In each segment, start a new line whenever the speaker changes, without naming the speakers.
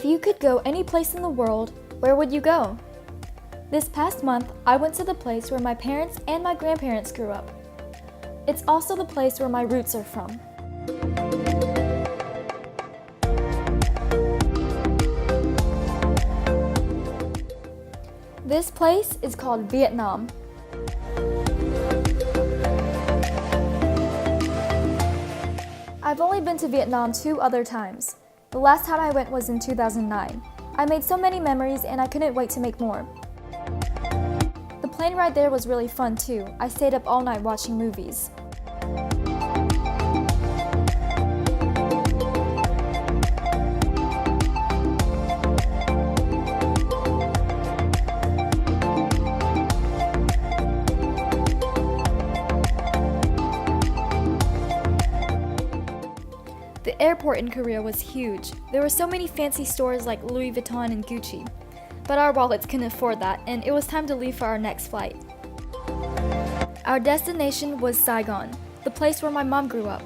If you could go any place in the world, where would you go? This past month, I went to the place where my parents and my grandparents grew up. It's also the place where my roots are from. This place is called Vietnam. I've only been to Vietnam 2 other times. The last time I went was in 2009. I made so many memories and I couldn't wait to make more. The plane ride there was really fun too. I stayed up all night watching movies. The airport in Korea was huge. There were so many fancy stores like Louis Vuitton and Gucci. But our wallets couldn't afford that, and it was time to leave for our next flight. Our destination was Saigon, the place where my mom grew up.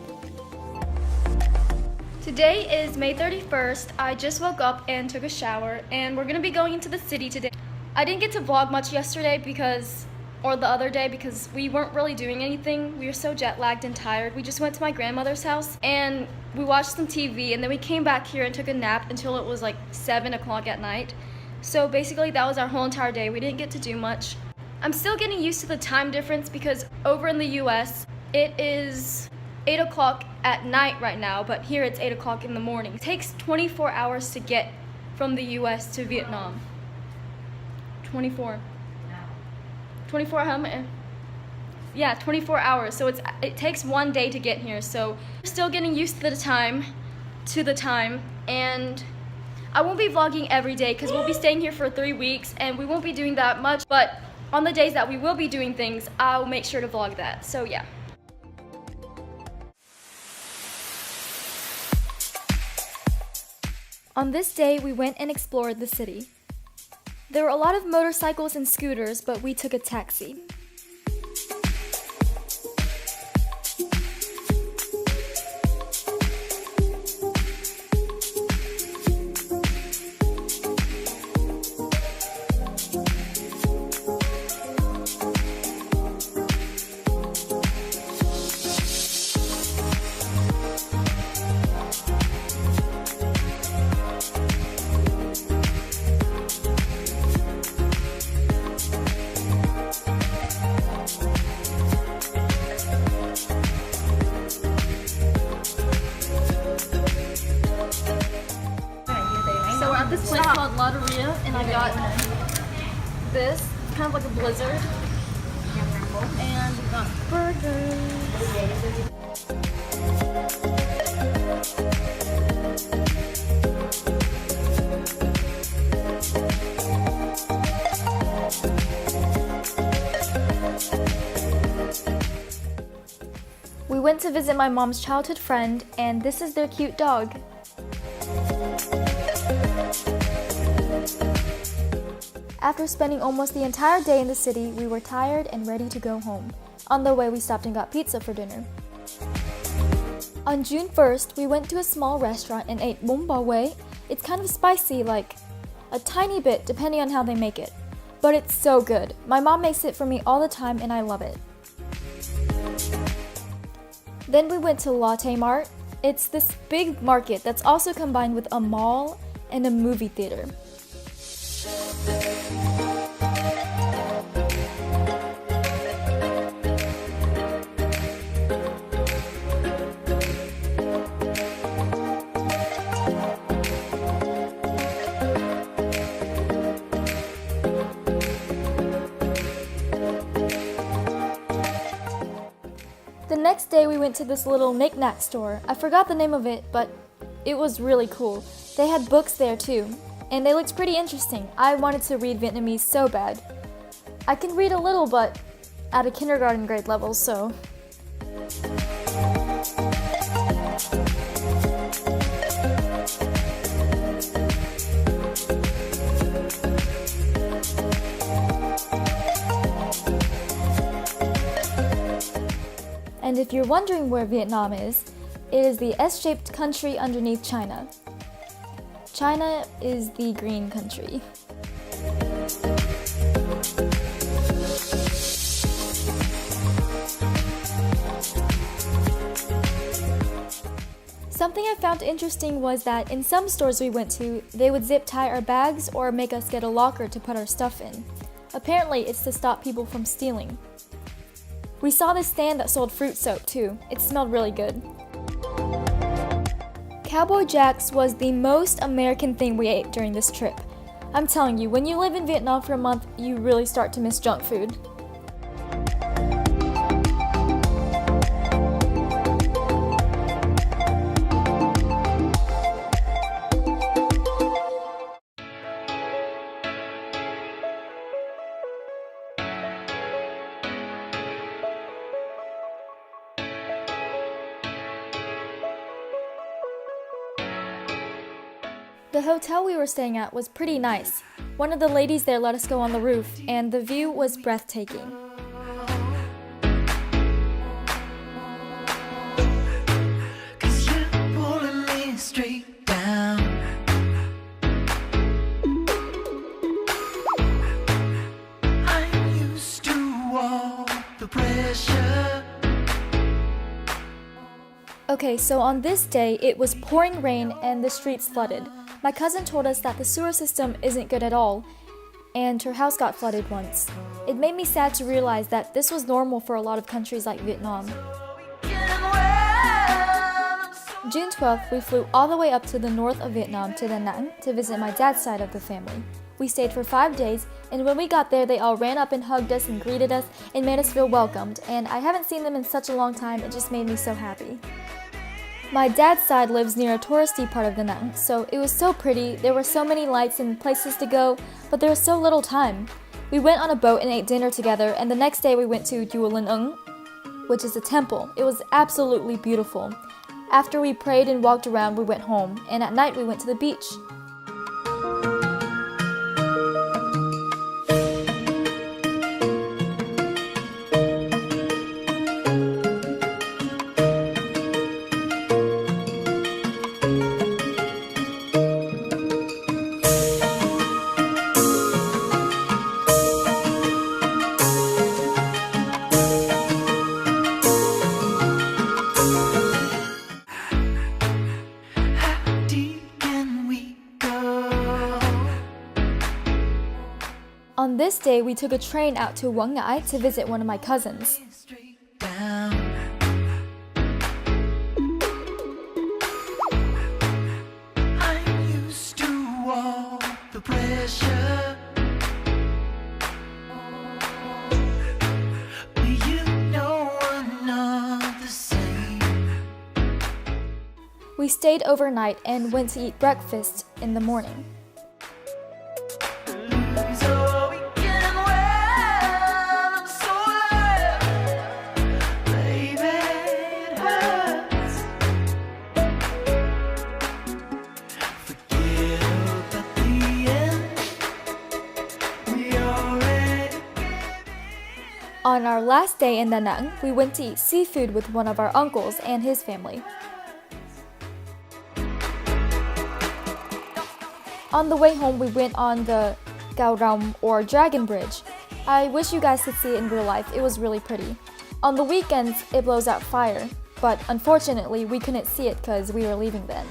Today is May 31st. I just woke up and took a shower, and we're gonna be going into the city today. I didn't get to vlog much yesterday or the other day because we weren't really doing anything. We were so jet lagged and tired. We just went to my grandmother's house and we watched some TV, and then we came back here and took a nap until it was like 7 o'clock at night. So basically that was our whole entire day. We didn't get to do much. I'm still getting used to the time difference because over in the US, it is 8 o'clock at night right now, but here it's 8 o'clock in the morning. It takes 24 hours to get from the US to Vietnam. 24 how many? Yeah, 24 hours. So it takes 1 day to get here. So we're still getting used to the time, and I won't be vlogging every day because we'll be staying here for 3 weeks and we won't be doing that much, but on the days that we will be doing things, I'll make sure to vlog that. So yeah. On this day, we went and explored the city. There were a lot of motorcycles and scooters, but we took a taxi. This place called Lotteria, and I got this. It's kind of like a blizzard. And we got burgers. We went to visit my mom's childhood friend, and this is their cute dog. After spending almost the entire day in the city, we were tired and ready to go home. On the way, we stopped and got pizza for dinner. On June 1st, we went to a small restaurant and ate bún bò Huế. It's kind of spicy, like a tiny bit depending on how they make it. But it's so good. My mom makes it for me all the time and I love it. Then we went to Latte Mart. It's this big market that's also combined with a mall and a movie theater. The next day we went to this little knick-knack store. I forgot the name of it, but it was really cool. They had books there too, and they looked pretty interesting. I wanted to read Vietnamese so bad. I can read a little, but at a kindergarten grade level, so. And if you're wondering where Vietnam is, it is the S-shaped country underneath China. China is the green country. Something I found interesting was that in some stores we went to, they would zip tie our bags or make us get a locker to put our stuff in. Apparently, it's to stop people from stealing. We saw this stand that sold fruit soap too. It smelled really good. Cowboy Jack's was the most American thing we ate during this trip. I'm telling you, when you live in Vietnam for a month, you really start to miss junk food. The hotel we were staying at was pretty nice. One of the ladies there let us go on the roof, and the view was breathtaking. Okay, so on this day, it was pouring rain and the streets flooded. My cousin told us that the sewer system isn't good at all, and her house got flooded once. It made me sad to realize that this was normal for a lot of countries like Vietnam. June 12th, we flew all the way up to the north of Vietnam to Da Nang to visit my dad's side of the family. We stayed for 5 days, and when we got there, they all ran up and hugged us and greeted us and made us feel welcomed, and I haven't seen them in such a long time. It just made me so happy. My dad's side lives near a touristy part of Da Nang, so it was so pretty. There were so many lights and places to go, but there was so little time. We went on a boat and ate dinner together, and the next day we went to Chùa, which is a temple. It was absolutely beautiful. After we prayed and walked around, we went home, and at night we went to the beach. On this day, we took a train out to Quảng Ngãi to visit one of my cousins. We stayed overnight and went to eat breakfast in the morning. On our last day in Da Nang, we went to eat seafood with one of our uncles and his family. On the way home, we went on the Cao Rong or Dragon Bridge. I wish you guys could see it in real life. It was really pretty. On the weekends, it blows out fire, but unfortunately, we couldn't see it because we were leaving then.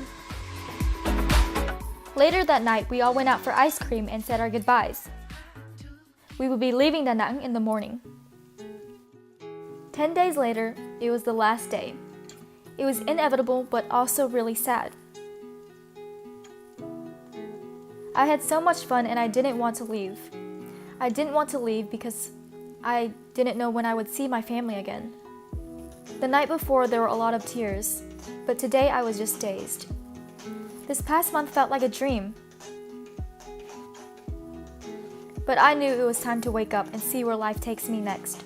Later that night, we all went out for ice cream and said our goodbyes. We would be leaving Da Nang in the morning. 10 days later, it was the last day. It was inevitable, but also really sad. I had so much fun and I didn't want to leave. I didn't want to leave because I didn't know when I would see my family again. The night before, there were a lot of tears, but today I was just dazed. This past month felt like a dream. But I knew it was time to wake up and see where life takes me next.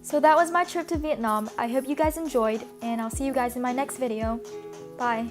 So that was my trip to Vietnam. I hope you guys enjoyed, and I'll see you guys in my next video. Bye.